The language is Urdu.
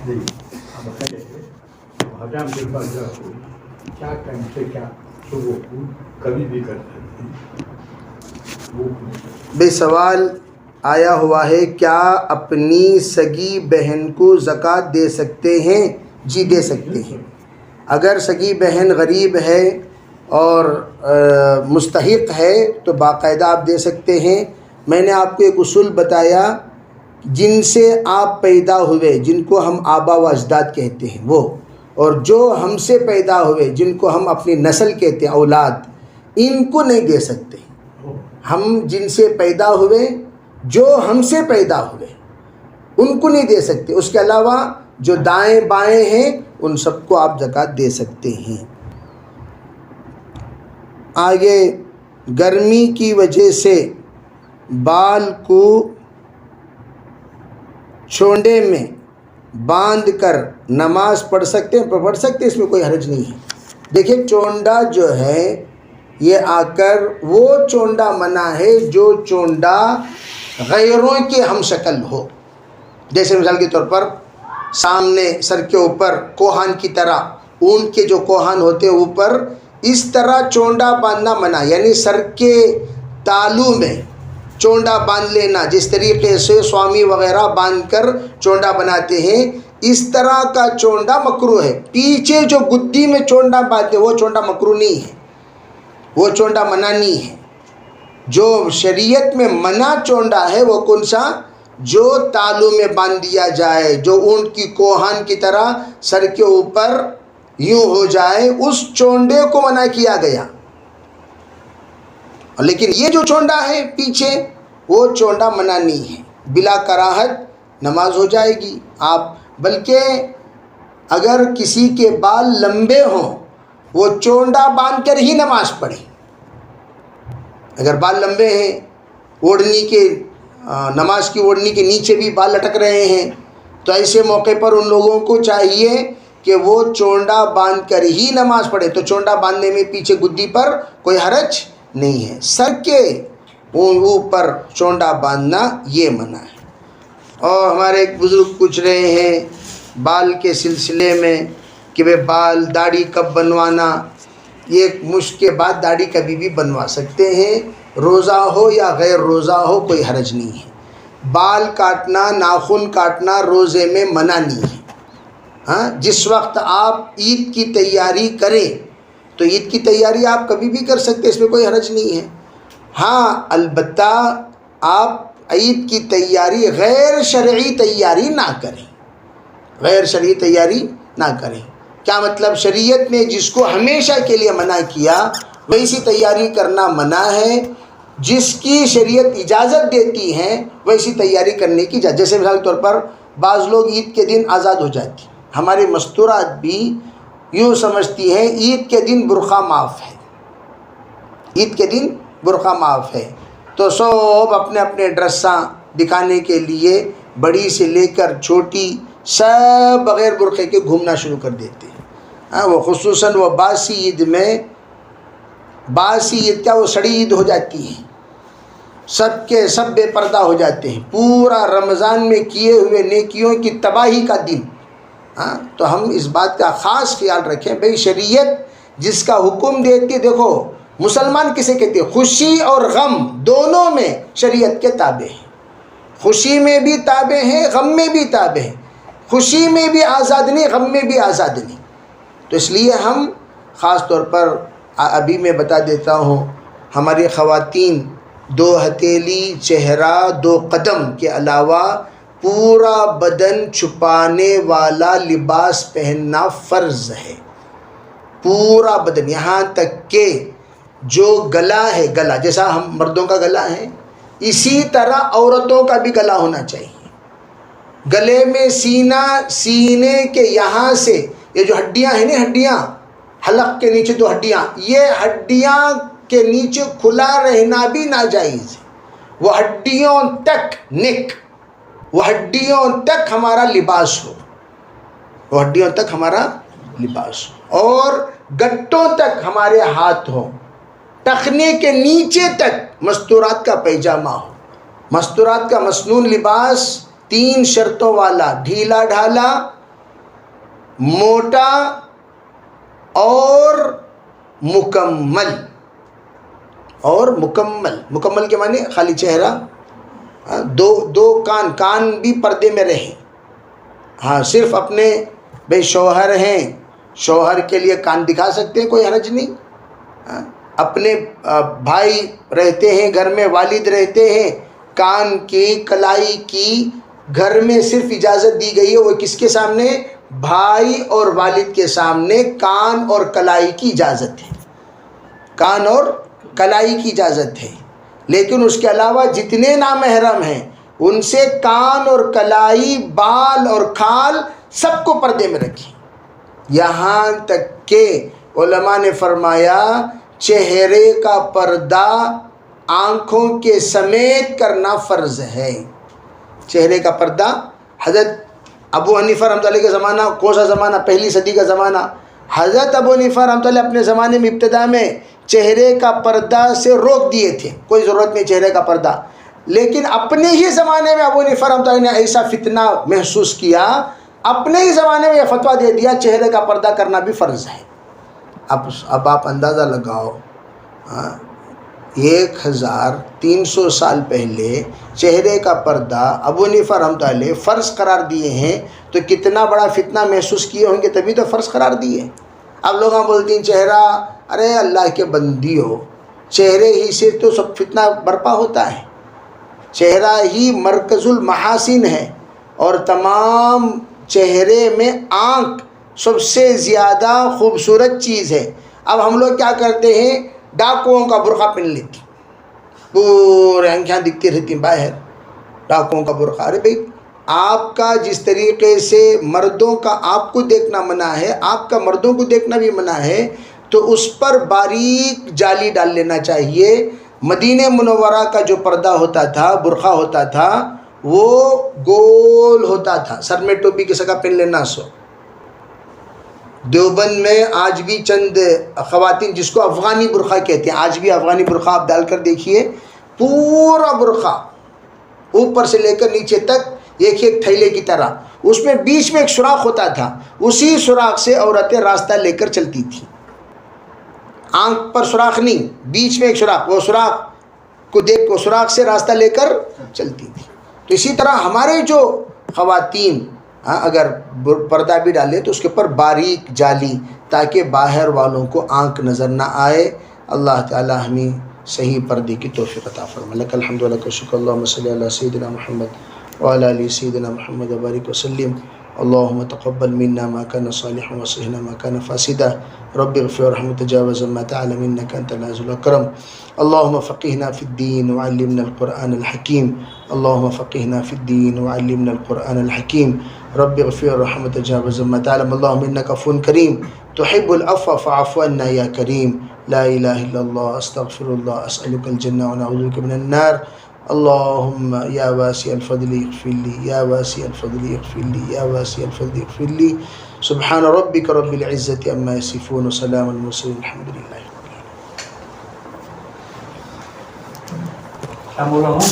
جی آپ بتائیے حجام کے پاس کو کیا ٹائم سے کیا صبح کو کبھی بھی کر سکتے ہیں؟ بے سوال آیا ہوا ہے، کیا اپنی سگی بہن کو زکوٰۃ دے سکتے ہیں؟ جی دے سکتے ہیں۔ اگر سگی بہن غریب ہے اور مستحق ہے تو باقاعدہ آپ دے سکتے ہیں۔ میں نے آپ کو ایک اصول بتایا، جن سے آپ پیدا ہوئے، جن کو ہم آبا و اجداد کہتے ہیں وہ، اور جو ہم سے پیدا ہوئے جن کو ہم اپنی نسل کہتے ہیں، اولاد، ان کو نہیں دے سکتے۔ ہم جن سے پیدا ہوئے، جو ہم سے پیدا ہوئے، ان کو نہیں دے سکتے۔ اس کے علاوہ جو دائیں بائیں ہیں ان سب کو آپ زکوٰۃ دے سکتے ہیں۔ آگے، گرمی کی وجہ سے بال کو چونڈے میں باندھ کر نماز پڑھ سکتے ہیں؟ پڑھ سکتے ہیں، اس میں کوئی حرج نہیں ہے۔ دیکھیں، چونڈا جو ہے یہ آ کر وہ چونڈا منع ہے جو چونڈا غیروں کے ہم شکل ہو۔ جیسے مثال کے طور پر سامنے سر کے اوپر کوہان کی طرح، اون کے جو کوہان ہوتے ہیں اوپر، اس طرح چونڈا باندھنا منع، یعنی سر کے تالو میں چونڈا باندھ لینا، جس طریقے سے سوامی وغیرہ باندھ کر چونڈا بناتے ہیں، اس طرح کا چونڈا مکروہ ہے۔ پیچھے جو گدی میں چونڈا باندھتے وہ چونڈا مکروہ نہیں ہے، وہ چونڈا منع نہیں ہے۔ جو شریعت میں منع چونڈا ہے وہ کون سا؟ جو تالو میں باندھ دیا جائے، جو اونٹ کی کوہان کی طرح سر کے اوپر یوں ہو جائے، اس چونڈے کو منع کیا گیا۔ لیکن یہ جو چونڈا ہے پیچھے، وہ چونڈا منع نہیں ہے، بلا کراہت نماز ہو جائے گی۔ آپ بلکہ اگر کسی کے بال لمبے ہوں، وہ چونڈا باندھ کر ہی نماز پڑھیں۔ اگر بال لمبے ہیں، اوڑھنی کے نماز کی اوڑھنی کے نیچے بھی بال لٹک رہے ہیں، تو ایسے موقع پر ان لوگوں کو چاہیے کہ وہ چونڈا باندھ کر ہی نماز پڑھے۔ تو چونڈا باندھنے میں پیچھے گدی پر کوئی حرج نہیں ہے، سر کے اوپر چونڈا باندھنا یہ منع ہے۔ اور ہمارے ایک بزرگ پوچھ رہے ہیں بال کے سلسلے میں کہ بھئی بال داڑھی کب بنوانا؟ یہ مشق کے بعد داڑھی کبھی بھی بنوا سکتے ہیں، روزہ ہو یا غیر روزہ ہو، کوئی حرج نہیں ہے۔ بال کاٹنا، ناخن کاٹنا روزے میں منع نہیں ہے۔ ہاں، جس وقت آپ عید کی تیاری کریں تو عید کی تیاری آپ کبھی بھی کر سکتے، اس میں کوئی حرج نہیں ہے۔ ہاں، البتہ آپ عید کی تیاری غیر شرعی تیاری نہ کریں، غیر شرعی تیاری نہ کریں۔ کیا مطلب؟ شریعت نے جس کو ہمیشہ کے لیے منع کیا ویسی تیاری کرنا منع ہے، جس کی شریعت اجازت دیتی ہے ویسی تیاری کرنے کی اجازت۔ جیسے مثال کے طور پر بعض لوگ عید کے دن آزاد ہو جاتی، ہماری مستورات بھی یوں سمجھتی ہیں عید کے دن برقع معاف ہے، عید کے دن برقع معاف ہے، تو سب اپنے اپنے ڈریساں دکھانے کے لیے بڑی سے لے کر چھوٹی سب بغیر برقعے کے گھومنا شروع کر دیتے ہیں۔ ہاں، وہ خصوصاً وہ باسی عید میں، باسی عید کیا وہ سڑی عید ہو جاتی ہے، سب کے سب بے پردہ ہو جاتے ہیں، پورا رمضان میں کیے ہوئے نیکیوں کی تباہی کا دن۔ ہاں، تو ہم اس بات کا خاص خیال رکھیں، بھئی شریعت جس کا حکم دیتی ہے، دیکھو مسلمان کسے کہتے ہیں؟ خوشی اور غم دونوں میں شریعت کے تابع ہیں، خوشی میں بھی تابع ہیں، غم میں بھی تابع ہیں، خوشی میں بھی آزاد نہیں، غم میں بھی آزاد نہیں۔ تو اس لیے ہم خاص طور پر ابھی میں بتا دیتا ہوں، ہماری خواتین 2 ہتھیلی، چہرہ، 2 قدم کے علاوہ پورا بدن چھپانے والا لباس پہننا فرض ہے، پورا بدن، یہاں تک کہ جو گلا ہے، گلا جیسا ہم مردوں کا گلا ہے، اسی طرح عورتوں کا بھی گلا ہونا چاہیے۔ گلے میں سینہ، سینے کے یہاں سے یہ جو ہڈیاں ہیں نا، ہڈیاں حلق کے نیچے 2 ہڈیاں، یہ ہڈیاں کے نیچے کھلا رہنا بھی ناجائز ہے۔ وہ ہڈیوں تک نیک، وہ ہڈیوں تک ہمارا لباس ہو، وہ ہڈیوں تک ہمارا لباس ہو، اور گٹوں تک ہمارے ہاتھ ہوں، ٹخنے کے نیچے تک مستورات کا پیجامہ ہو۔ مستورات کا مسنون لباس 3 شرطوں والا، ڈھیلا ڈھالا، موٹا اور مکمل. اور مکمل کے معنی خالی چہرہ, دو کان بھی پردے میں رہیں. ہاں صرف اپنے بھائی شوہر ہیں, شوہر کے لیے کان دکھا سکتے ہیں, کوئی حرج نہیں. اپنے بھائی رہتے ہیں گھر میں, والد رہتے ہیں, کان کی کلائی کی گھر میں صرف اجازت دی گئی ہے, وہ کس کے سامنے؟ بھائی اور والد کے سامنے کان اور کلائی کی اجازت ہے, کان اور کلائی کی اجازت ہے. لیکن اس کے علاوہ جتنے نامحرم ہیں ان سے کان اور کلائی, بال اور کھال سب کو پردے میں رکھیں. یہاں تک کہ علماء نے فرمایا چہرے کا پردہ آنکھوں کے سمیت کرنا فرض ہے. چہرے کا پردہ حضرت ابو حنیفہ رحمۃ اللہ کے زمانہ, کون سا زمانہ؟ پہلی صدی کا زمانہ. حضرت ابو حنیفہ رحمۃ اللہ اپنے زمانے میں ابتدا میں چہرے کا پردہ سے روک دیے تھے, کوئی ضرورت نہیں چہرے کا پردہ. لیکن اپنے ہی زمانے میں ابو حنیفہ رحمۃ اللہ نے ایسا فتنہ محسوس کیا, اپنے ہی زمانے میں یہ فتویٰ دے دیا چہرے کا پردہ کرنا بھی فرض ہے. اب آپ اندازہ لگاؤ, 1300 سال پہلے چہرے کا پردہ ابو حنیفہ رحمۃ اللہ فرض قرار دیے ہیں, تو کتنا بڑا فتنہ محسوس کیے ہوں گے, تبھی تو فرض قرار دیے. اب لوگ بولتے ہیں چہرہ, ارے اللہ کے بندی ہو, چہرے ہی سے تو سب فتنہ برپا ہوتا ہے. چہرہ ہی مرکز المحاسن ہے, اور تمام چہرے میں آنکھ سب سے زیادہ خوبصورت چیز ہے. اب ہم لوگ کیا کرتے ہیں, ڈاکوؤں کا برقع پہن لیتے, پورے آنکھیں دکھتی رہتی باہر, ڈاکوؤں کا برقع. ارے بھائی آپ کا جس طریقے سے مردوں کا آپ کو دیکھنا منع ہے, آپ کا مردوں کو دیکھنا بھی منع ہے, تو اس پر باریک جالی ڈال لینا چاہیے. مدینہ منورہ کا جو پردہ ہوتا تھا, برقع ہوتا تھا, وہ گول ہوتا تھا, سر میں ٹوپی کی سگا پہن لینا. سو دیوبند میں آج بھی چند خواتین, جس کو افغانی برقع کہتے ہیں, آج بھی افغانی برقع آپ ڈال کر دیکھیے, پورا برقع اوپر سے لے کر نیچے تک ایک تھیلے کی طرح, اس میں بیچ میں ایک سوراخ ہوتا تھا, اسی سوراخ سے عورتیں راستہ لے کر چلتی تھیں. آنکھ پر سوراخ نہیں, بیچ میں ایک سوراخ, وہ سوراخ کو دیکھ کو سوراخ سے راستہ لے کر چلتی تھی. تو اسی طرح ہمارے جو خواتین اگر پردہ بھی ڈالے تو اس کے اوپر باریک جالی, تاکہ باہر والوں کو آنکھ نظر نہ آئے. اللہ تعالی ہمیں صحیح پردے کی توفیق عطا فرمائے. لک الحمد و لک الشکر, اللہم صلی علی سیدنا محمد وعلی آل سیدنا محمد وبارک وسلم. اللهم تقبل منا ما كان صالحا وصلحنا ما كان فاسدا. رب اغفر وارحم وتجاوز ما تعلم انك انت العزيز الاكرم. اللهم فقهنا في الدين وعلمنا القرآن الحكيم. اللهم فقهنا في الدين وعلمنا القرآن الحكيم. رب اغفر وارحم وتجاوز ما تعلم. اللهم انك عفو كريم تحب العفو فاعف عنا يا كريم. لا اله الا الله, استغفر الله, اسالك الجنه ونعوذ بك من النار. اللهم يا واسع الفضل اغفر لي, يا واسع الفضل اغفر لي, يا واسع الفضل اغفر لي. سبحان ربك رب العزة عما يصفون وسلام على المرسلين الحمد لله. کیا بولا ہوں؟